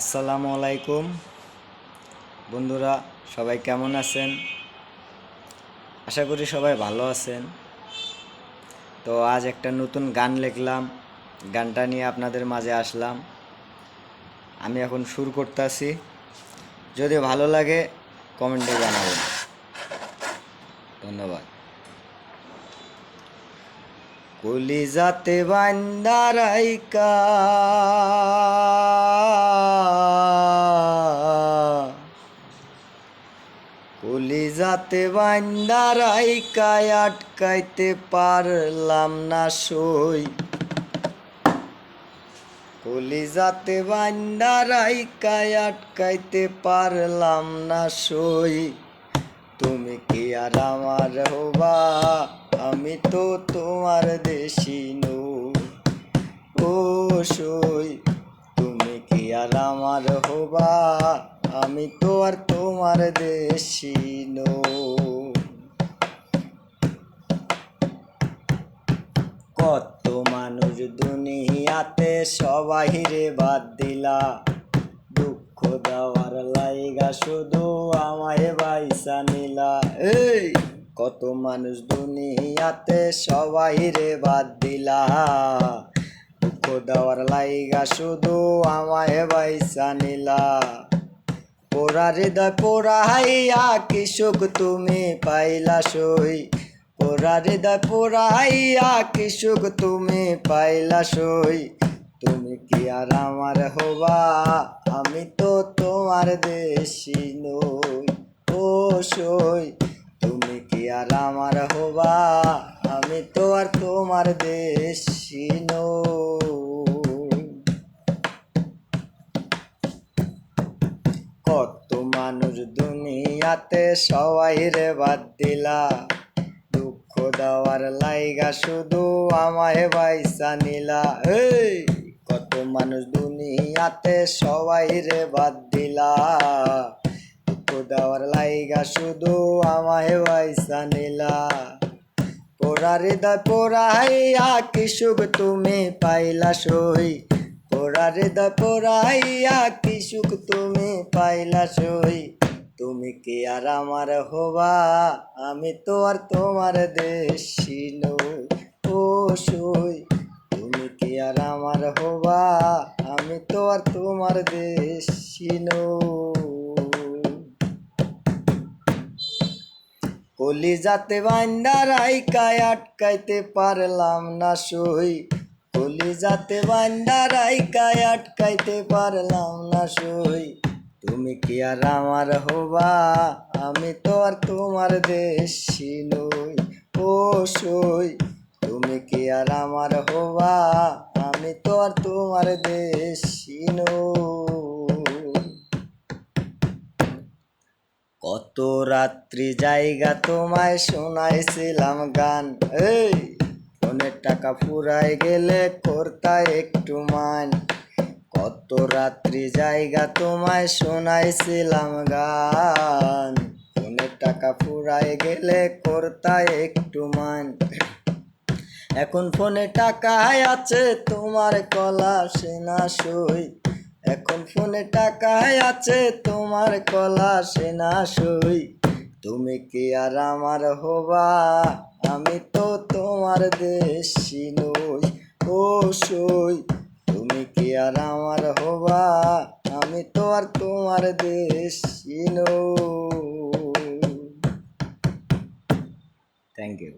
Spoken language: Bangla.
আসসালামু আলাইকুম বন্ধুরা, সবাই কেমন আছেন? আশা করি সবাই ভালো আছেন। তো আজ একটা নতুন গান লিখলাম, গানটা নিয়ে আপনাদের মাঝে আসলাম। আমি এখন সুর করতেছি, যদি ভালো লাগে কমেন্টে জানাবেন। ধন্যবাদ। কলিজাতে বান্দা রাইকা কলিজাতে বান্দা রাইকা আটকাইতে পারলাম না সই। কলিজাতে বান্দা রাইকা আটকাইতে পারলাম না সই। তুমি কি আর আমার হবা, আমি তো তোমার দেশি নই। ও সই, তুমি কি আর আমার হবা, আমি তো আর তোমার দেশি নই। কত মানুষ দুনিয়াতে সবাই রে বাদ দিলা, দুঃখ দেওয়ার লাইগা শুধু আমায় বাইসা নিলা। এই কত মানুষ দুনিয়াতে সবাই রে বাদ দিলা, দুঃখ দেওয়ার লাইগা শুধু আমায় বাইসা নিলা। পোড়া হৃদয় পোড়াইয়া কি সুখ তুমি পাইলা সই। পোড়া হৃদয় পোড়াইয়া কি সুখ তুমি পাইলা সই। তুমি কি আর আমার হবা, আমি তো তোমার দেশি নই। ও সই, তুমি কি আর আমার হবা, আমি তো আর তোমার দেশি নই। কত মানুষ দুনিয়াতে সবাই রে বাদ দিলা, দুঃখ দেওয়ার লাইগা শুধু আমায় বাইসা নিলা। এই কত মানুষ দুনিয়াতে সবাই রে বাদ দিলা, দুঃখ দেওয়ার লাইগা শুধু আমায় বাইসা নিলা। পোড়া হৃদয় পোড়াইয়া কি সুখ তুমি পাইলা সই। পোড়া হৃদয় পোড়াইয়া কি সুখ তুমি পাইলা সই। তুমি কি আর আমার হবা, আমি তো আর তোমার দেশি নই। ও সই, তুমি কি আর আমার হবা, আমি তো আর তোমার দেশি নই। কলিজাতে বান্দা রাইকা আটকাইতে পারলাম না সই। কলিজাতে বান্দা রাইকা আটকাইতে পারলাম না সই। তুমি কি আর আমার হবা, আমি তো আর তোমার দেশি নই। ও সই, তুমি কি আর আমার হবা, আমি তো আর তোমার দেশি নই। কত রাত্রি জায়গা তোমায় শোনাইছিলাম গান, এই ফোনের টাকা ফুরাই গেলে করতা একটু মান। কত রাত্রি জায়গা তোমায় শোনাইছিলাম গান, ফোনের টাকা ফুরাই গেলে করতা একটু মান। এখন ফোনে টাকায় আছে তোমার কলা সেনা সই। এখন ফোনে টাকায় আছে তোমার কলা সেনা সই। তুমি কি আর আমার হবা, আমি তো তোমার দেশি নই। ও সই, তুমি কি আর আমার হবা, আমি তো আর তোমার দেশি নই। Thank you.